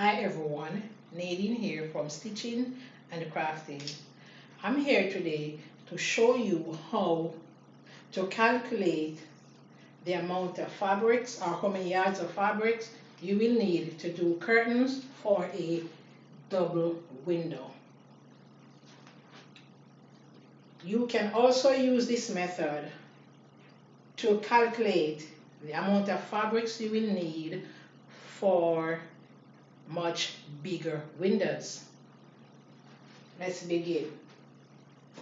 Hi everyone, Nadine here from Stitching and Crafting. I'm here today to show you how to calculate the amount of fabrics or how many yards of fabrics you will need to do curtains for a double window. You can also use this method to calculate the amount of fabrics you will need for much bigger windows. Let's begin.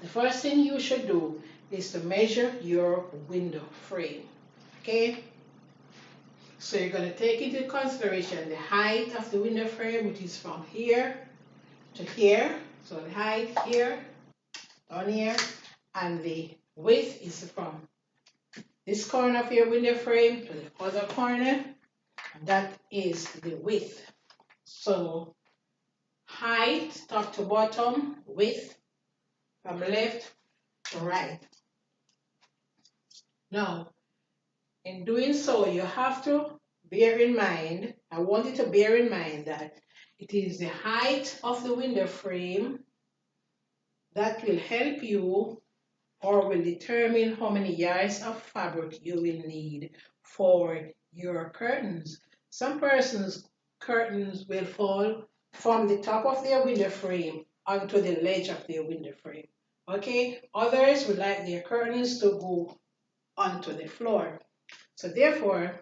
The first thing you should do is to measure your window frame. Okay? So you're going to take into consideration the height of the window frame, which is from here to here. So the height here, down here, and the width is from this corner of your window frame to the other corner. That is the width. So height, top to bottom, width, from left to right. Now, in doing so, you have to bear in mind, I want you to bear in mind that it is the height of the window frame that will help you or will determine how many yards of fabric you will need for your curtains. Some persons' curtains will fall from the top of their window frame onto the ledge of their window frame. Okay, others would like their curtains to go onto the floor. So therefore,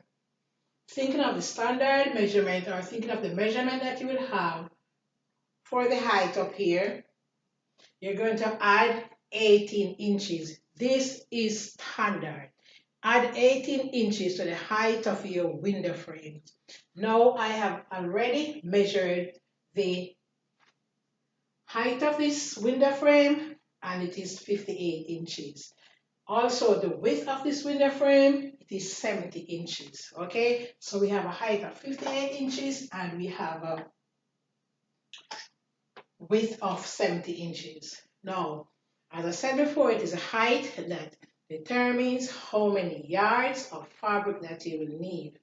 thinking of the standard measurement or thinking of the measurement that you will have for the height up here, you're going to add 18 inches. This is standard. Add 18 inches to the height of your window frame. Now I have already measured the height of this window frame and it is 58 inches. Also, the width of this window frame, it is 70 inches, okay? So we have a height of 58 inches and we have a width of 70 inches. Now, as I said before, it is a height that determines how many yards of fabric that you will need.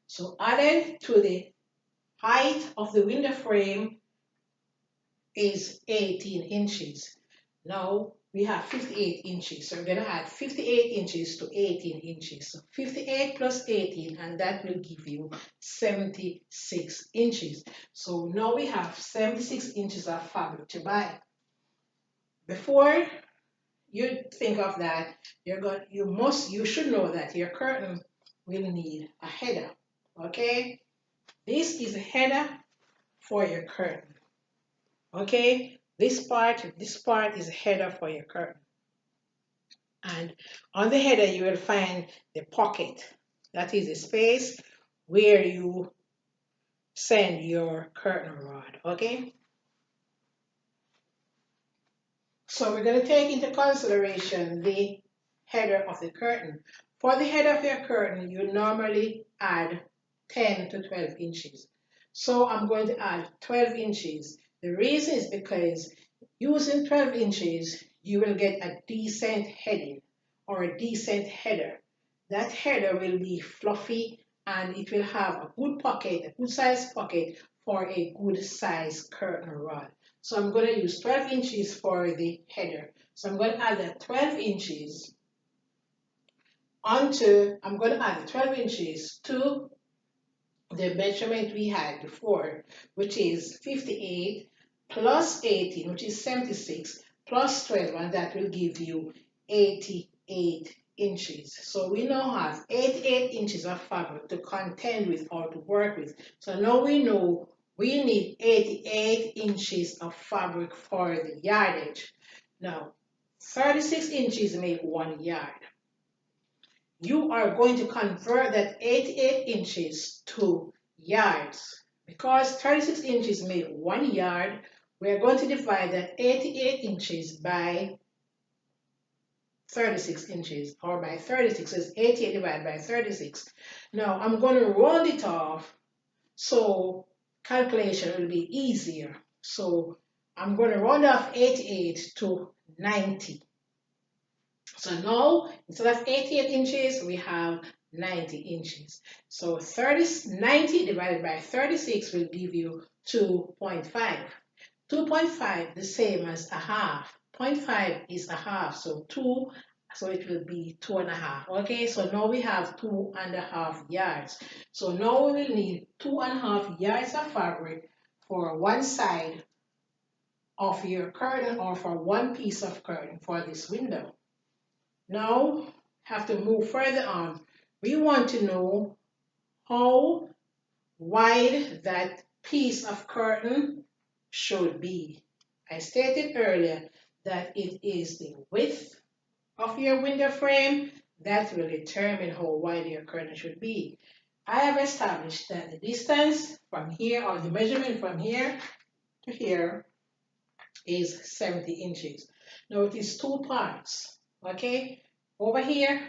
So added to the height of the window frame is 18 inches. Now, we have 58 inches, so we're going to add 58 inches to 18 inches. So 58 plus 18, and that will give you 76 inches. So now we have 76 inches of fabric to buy. Before you think of that, you should know that your curtain will need a header. Okay? This is a header for your curtain. Okay? This part is a header for your curtain. And on the header, you will find the pocket. That is the space where you send your curtain rod, okay? So we're going to take into consideration the header of the curtain. For the header of your curtain, you normally add 10 to 12 inches. So I'm going to add 12 inches. The reason is because using 12 inches, you will get a decent heading or a decent header. That header will be fluffy and it will have a good pocket, a good size pocket for a good size curtain rod. So I'm going to use 12 inches for the header. So I'm going to add that 12 inches I'm going to add the 12 inches to the measurement we had before, which is 58 plus 18, which is 76, plus 12, and that will give you 88 inches. So we now have 88 inches of fabric to contend with or to work with. So now we know we need 88 inches of fabric for the yardage. Now, 36 inches make 1 yard. You are going to convert that 88 inches to yards. Because 36 inches make 1 yard, we are going to divide that 88 inches by 36 inches, or by 36, so it's 88 divided by 36. Now, I'm going to round it off, so calculation will be easier. So, I'm going to round off 88 to 90. So now, instead of 88 inches, we have 90 inches. So 90 divided by 36 will give you 2.5. 2.5 the same as a half. Zero point 0.5 is a half, so 2, so it will be 2.5. Okay, so now we have 2.5 yards. So now we will need 2.5 yards of fabric for one side of your curtain or for one piece of curtain for this window. Now, have to move further on. We want to know how wide that piece of curtain should be. I stated earlier that it is the width of your window frame that will determine how wide your curtain should be. I have established that the distance from here, or the measurement from here to here, is 70 inches. Now it is two parts, okay? Over here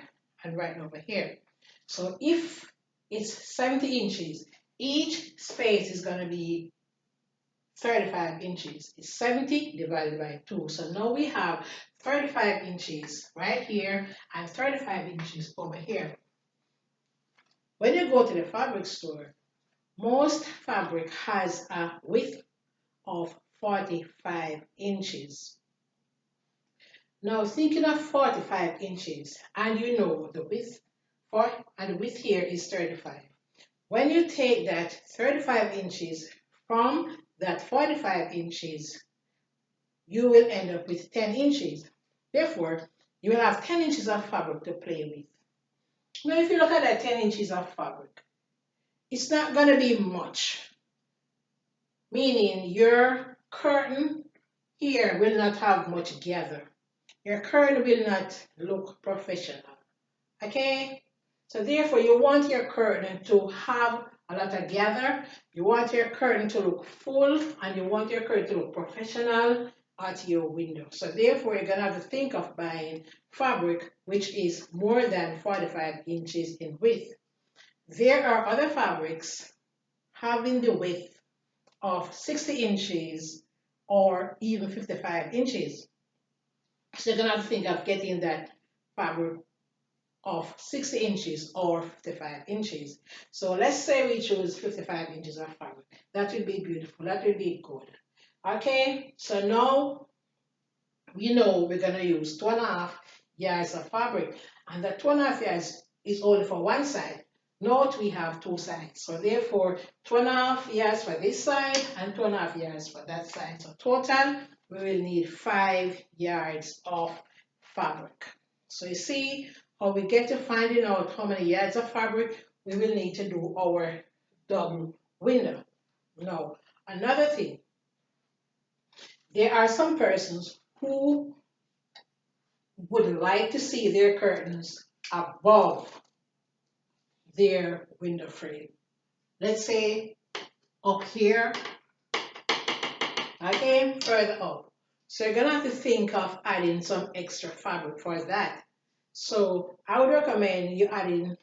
and right over here. So if it's 70 inches, each space is going to be 35 inches. It's 70 divided by 2. So now we have 35 inches right here and 35 inches over here. When you go to the fabric store, most fabric has a width of 45 inches. Now thinking of 45 inches, and you know the width and the width here is 35. When you take that 35 inches from that 45 inches, you will end up with 10 inches. Therefore, you will have 10 inches of fabric to play with. Now, if you look at that 10 inches of fabric, it's not going to be much, meaning your curtain here will not have much gather. Your curtain will not look professional. Okay? So therefore, you want your curtain to have a lot of gather. You want your curtain to look full, and you want your curtain to look professional at your window. So therefore, you're going to have to think of buying fabric which is more than 45 inches in width. There are other fabrics having the width of 60 inches or even 55 inches. So you're going to have to think of getting that fabric of 60 inches or 55 inches. So let's say we choose 55 inches of fabric. That will be beautiful. That will be good. Okay, so now we know we're going to use 2.5 yards of fabric. And that 2.5 yards is only for one side. Note we have two sides. So therefore, 2.5 yards for this side and 2.5 yards for that side. So total, we will need 5 yards of fabric. So you see how we get to finding out how many yards of fabric we will need to do our double window. Now, another thing, there are some persons who would like to see their curtains above their window frame. Let's say up here, okay, further up. So you're gonna have to think of adding some extra fabric for that. So I would recommend you adding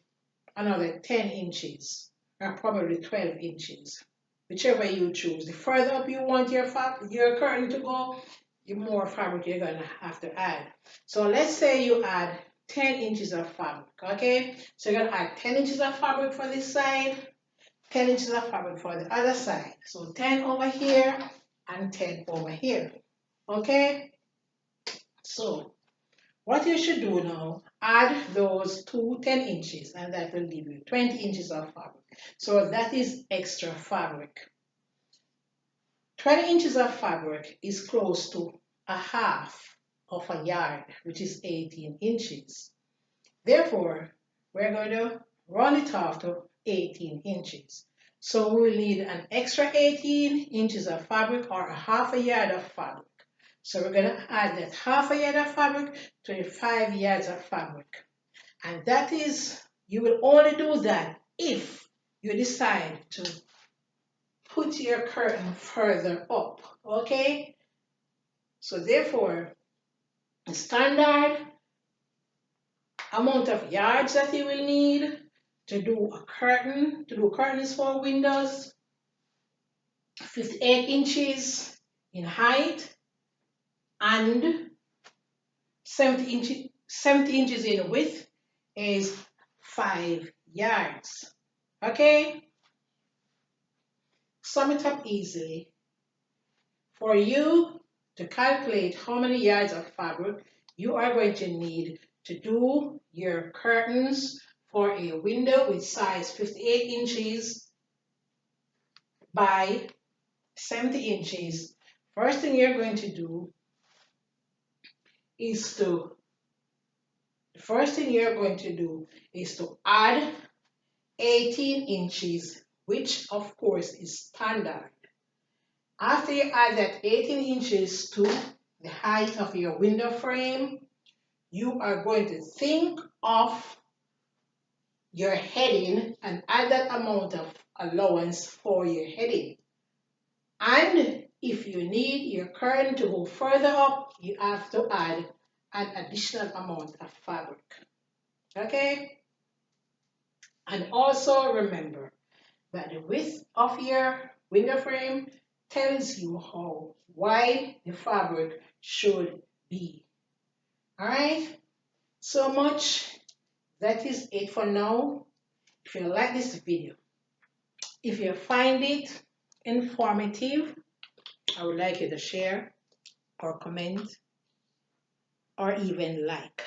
another 10 inches or probably 12 inches, whichever you choose. The further up you want your curtain to go, the more fabric you're gonna have to add. So let's say you add 10 inches of fabric, okay? So you're gonna add 10 inches of fabric for this side, 10 inches of fabric for the other side. So 10 over here and 10 over here, okay? So what you should do now, add those 10 inches, and that will give you 20 inches of fabric. So that is extra fabric. 20 inches of fabric is close to a half of a yard, which is 18 inches. Therefore, we're going to round it off to 18 inches. So we will need an extra 18 inches of fabric or a half a yard of fabric. So we're going to add that half a yard of fabric to the 5 yards of fabric. And that is, you will only do that if you decide to put your curtain further up, okay? So therefore, the standard amount of yards that you will need to do curtains for windows, 58 inches in height and 70 inches in width is 5 yards. Okay? Sum it up easily. For you to calculate how many yards of fabric you are going to need to do your curtains for a window with size 58 inches by 70 inches, first thing you're going to do is to add 18 inches, which of course is standard. After you add that 18 inches to the height of your window frame, you are going to think of your heading and add that amount of allowance for your heading. And if you need your curtain to go further up, you have to add an additional amount of fabric. Okay? And also remember that the width of your window frame tells you how wide the fabric should be. Alright? So much. That is it for now. If you like this video, if you find it informative, I would like you to share or comment or even like.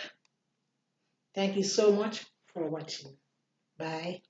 Thank you so much for watching. Bye.